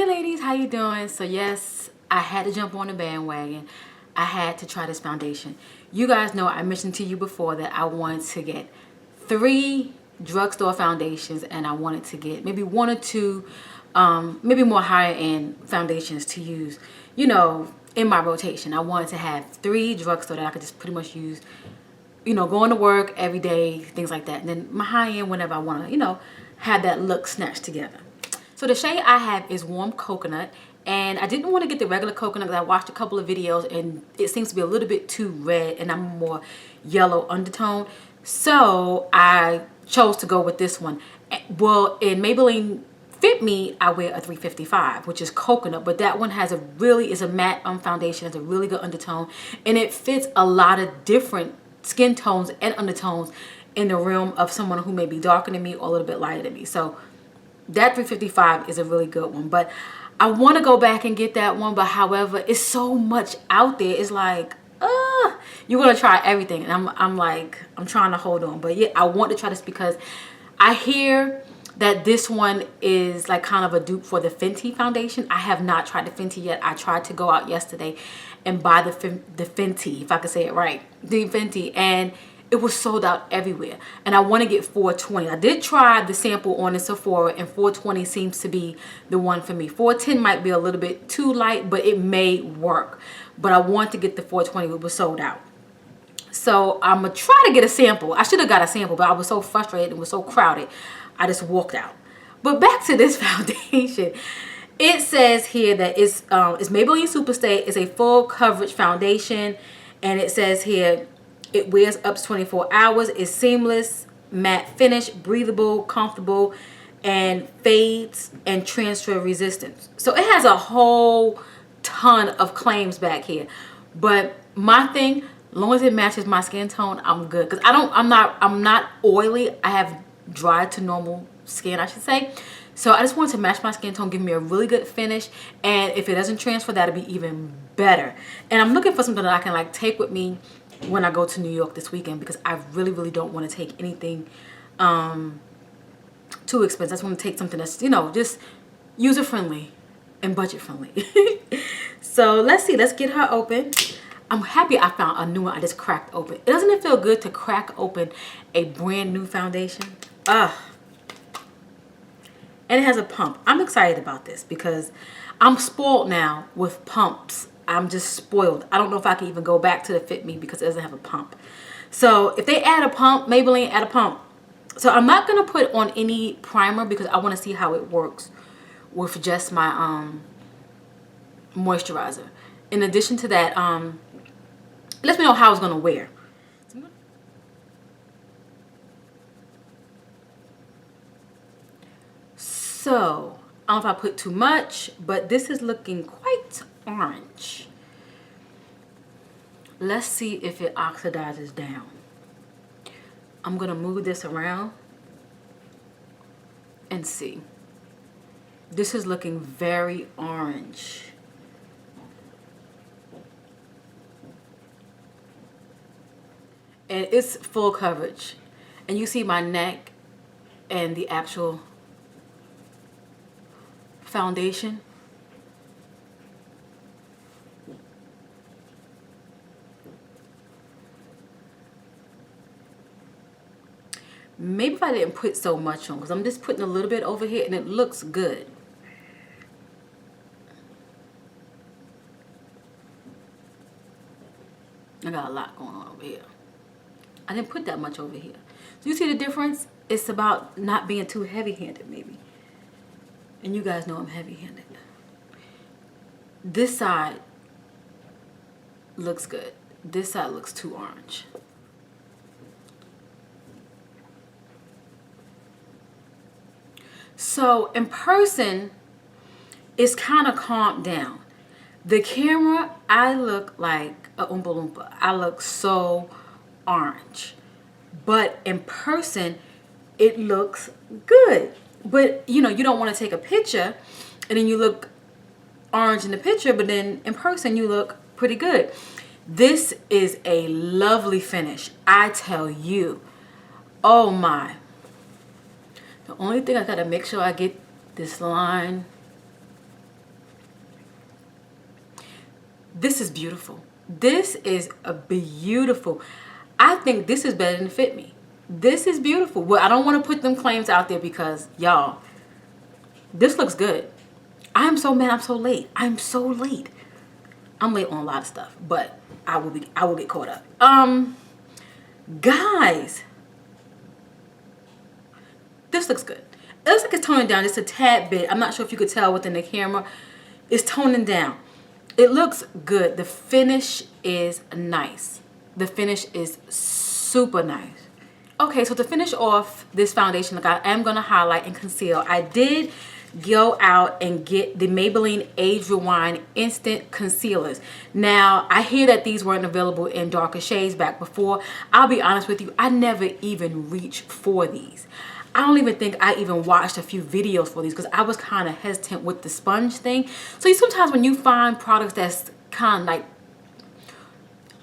Hey ladies, how you doing? So yes, I had to jump on the bandwagon. I had to try this foundation. You guys know I mentioned to you before that I wanted to get 3 drugstore foundations, and I wanted to get maybe 1 or 2 maybe more higher end foundations to use, you know, in my rotation. I wanted to have 3 drugstore that I could just pretty much use, you know, going to work every day, things like that. And then my high end whenever I want to, you know, have that look snatched together. So the shade I have is Warm Coconut, and I didn't want to get the regular coconut because I watched a couple of videos and it seems to be a little bit too red and I'm more yellow undertone. So I chose to go with this one. Well, in Maybelline Fit Me, I wear a 355, which is coconut, but that one has is a matte foundation, has a really good undertone, and it fits a lot of different skin tones and undertones in the realm of someone who may be darker than me or a little bit lighter than me. So that 355 is a really good one, but I want to go back and get that one. But however, it's so much out there. It's like, you want to try everything, and I'm trying to hold on. But yeah, I want to try this because I hear that this one is like kind of a dupe for the Fenty foundation. I have not tried the Fenty yet. I tried to go out yesterday and buy the Fenty, if I could say it right, the Fenty, and it was sold out everywhere. And I want to get 420. I did try the sample on the Sephora, and 420 seems to be the one for me. 410 might be a little bit too light, but it may work. But I want to get the 420. It was sold out. So I'm going to try to get a sample. I should have got a sample, but I was so frustrated. It was so crowded. I just walked out. But back to this foundation. It says here that it's Maybelline SuperStay. It's a full coverage foundation. And it says here, it wears up to 24 hours. It's seamless, matte finish, breathable, comfortable, and fades and transfer resistance. So it has a whole ton of claims back here. But my thing, as long as it matches my skin tone, I'm good. Because I'm not oily. I have dry to normal skin, I should say. So I just want to match my skin tone, give me a really good finish. And if it doesn't transfer, that'll be even better. And I'm looking for something that I can like take with me when I go to New York this weekend, because I really don't want to take anything too expensive. I just want to take something that's, you know, just user friendly and budget friendly. So let's see, let's get her open. I'm happy I found a new one I just cracked open. Doesn't it feel good to crack open a brand new foundation? And it has a pump. I'm excited about this because I'm spoiled now with pumps. I'm just spoiled. I don't know if I can even go back to the Fit Me because it doesn't have a pump. So if they add a pump, Maybelline add a pump. So I'm not going to put on any primer because I want to see how it works with just my moisturizer. In addition to that, let me know how it's going to wear. So I don't know if I put too much, but this is looking quite orange. Let's see if it oxidizes down. I'm gonna move this around and see. This is looking very orange. And it's full coverage. And you see my neck and the actual foundation. Maybe if I didn't put so much on, because I'm just putting a little bit over here and it looks good. I got a lot going on over here. I didn't put that much over here. So you see the difference? It's about not being too heavy-handed maybe. And you guys know I'm heavy-handed. This side looks good. This side looks too orange. So in person, it's kind of calmed down. The camera, I look like a Oompa Loompa. I look so orange. But in person, it looks good. But, you know, you don't want to take a picture and then you look orange in the picture, but then in person you look pretty good. This is a lovely finish, I tell you. Oh my. The only thing I got to make sure I get this line This is beautiful. This is a beautiful. I think this is better than Fit Me. This is beautiful. Well, I don't want to put them claims out there because y'all, this looks good. I'm so mad I'm so late. I'm so late. I'm late on a lot of stuff, but I will get caught up. Guys, this looks good. It looks like it's toning down just a tad bit. I'm not sure if you could tell within the camera. It's toning down. It looks good. The finish is nice. The finish is super nice. Okay, so to finish off this foundation look, I am going to highlight and conceal. I did go out and get the Maybelline Age Rewind Instant Concealers. Now, I hear that these weren't available in darker shades back before. I'll be honest with you, I never even reached for these. I don't even think I even watched a few videos for these because I was kind of hesitant with the sponge thing. So sometimes when you find products that's kind of like,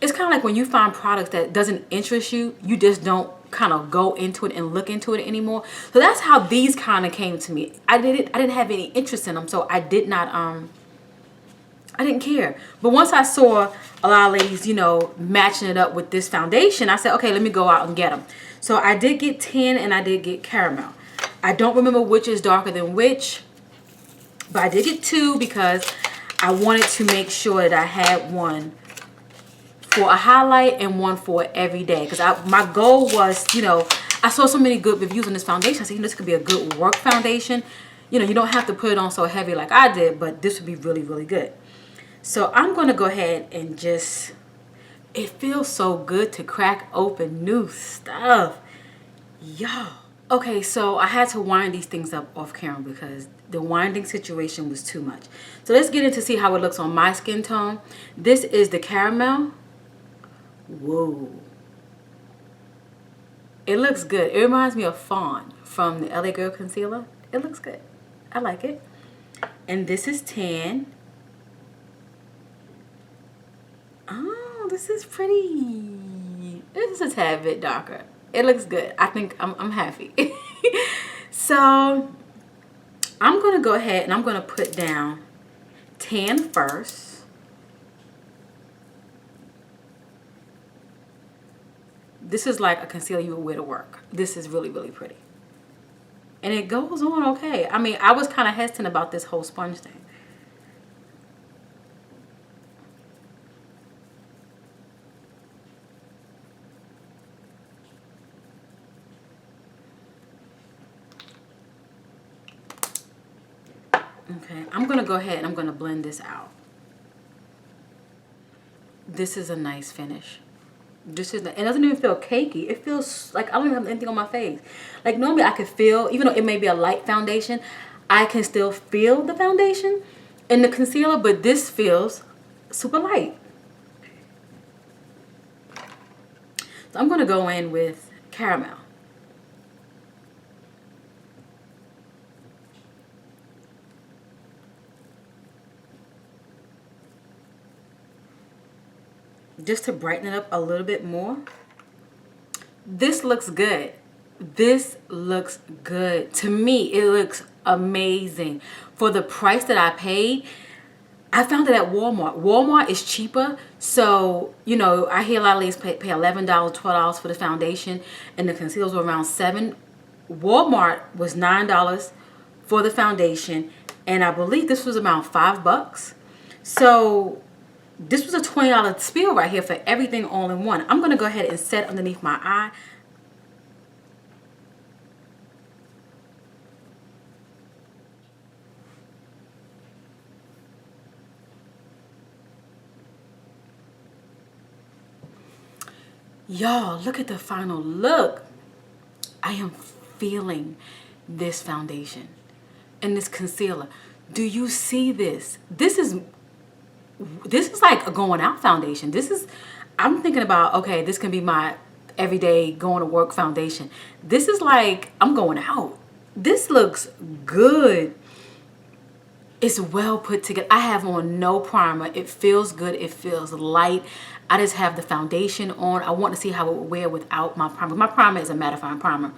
it's kind of like when you find products that doesn't interest you, you just don't kind of go into it and look into it anymore. So that's how these kind of came to me. I didn't have any interest in them, so I did not I didn't care. But once I saw a lot of ladies, you know, matching it up with this foundation, I said, okay, let me go out and get them. So I did get tan and I did get caramel. I don't remember which is darker than which, but I did get two because I wanted to make sure that I had one for a highlight and one for every day. Because my goal was, you know, I saw so many good reviews on this foundation. I said, you know, this could be a good work foundation. You know, you don't have to put it on so heavy like I did, but this would be really, really good. So I'm going to go ahead and just, it feels so good to crack open new stuff. Y'all. Okay, so I had to wind these things up off camera because the winding situation was too much. So let's get into see how it looks on my skin tone. This is the caramel. Whoa. It looks good. It reminds me of Fawn from the LA Girl Concealer. It looks good. I like it. And this is tan. Oh, this is pretty. This is a tad bit darker. It looks good. I think I'm happy. So I'm going to go ahead and I'm going to put down tan first. This is like a concealer you would wear to work. This is really, really pretty. And it goes on okay. I mean, I was kind of hesitant about this whole sponge thing. Okay, I'm going to go ahead and I'm going to blend this out. This is a nice finish. This is, it doesn't even feel cakey. It feels like I don't even have anything on my face. Like normally I could feel, even though it may be a light foundation, I can still feel the foundation in the concealer, but this feels super light. So I'm going to go in with caramel. Just to brighten it up a little bit more. This looks good. This looks good. To me, it looks amazing. For the price that I paid, I found it at Walmart. Walmart is cheaper. So, you know, I hear a lot of ladies pay $11, $12 for the foundation, and the concealers were around $7. Walmart was $9 for the foundation, and I believe this was around $5. So this was a $20 spiel right here for everything all in one. I'm going to go ahead and set underneath my eye. Y'all, look at the final look. I am feeling this foundation and this concealer. Do you see this? This is like a going out foundation. I'm thinking about, okay, this can be my everyday going to work foundation. This is like, I'm going out. This looks good. It's well put together. I have on no primer. It feels good. It feels light. I just have the foundation on. I want to see how it would wear without my primer. My primer is a mattifying primer.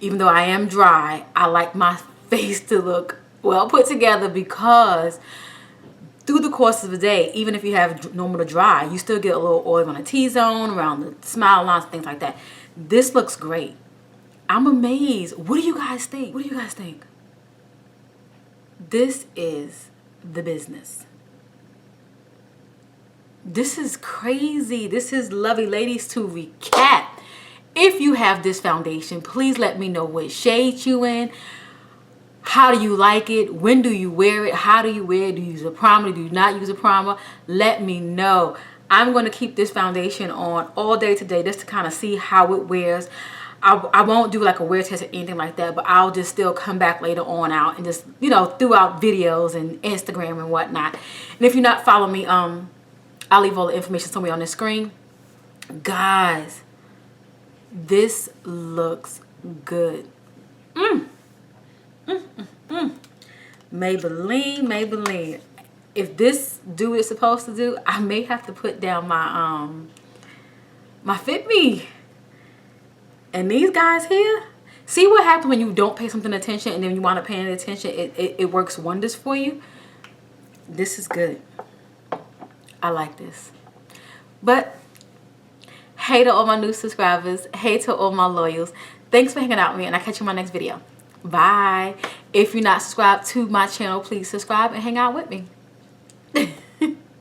Even though I am dry, I like my face to look well put together because through the course of the day, even if you have normal to dry, you still get a little oil on the T-zone, around the smile lines, things like that. This looks great. I'm amazed. What do you guys think? What do you guys think? This is the business. This is crazy. This is Lovely Ladies. To recap, if you have this foundation, please let me know what shade you in. How do you like it? When do you wear it? How do you wear it? Do you use a primer? Do you not use a primer? Let me know. I'm going to keep this foundation on all day today just to kind of see how it wears. I won't do like a wear test or anything like that, but I'll just still come back later on out and just, you know, throughout videos and Instagram and whatnot. And if you're not following me, I'll leave all the information somewhere on the screen. Guys, this looks good. Maybelline. If this do what it's supposed to do, I may have to put down my my Fit Me. And these guys here, see what happens when you don't pay something attention and then you wind up paying attention. It works wonders for you. This is good. I like this. But hey to all my new subscribers. Hey to all my loyals. Thanks for hanging out with me, and I'll catch you in my next video. Bye. If you're not subscribed to my channel, please subscribe and hang out with me.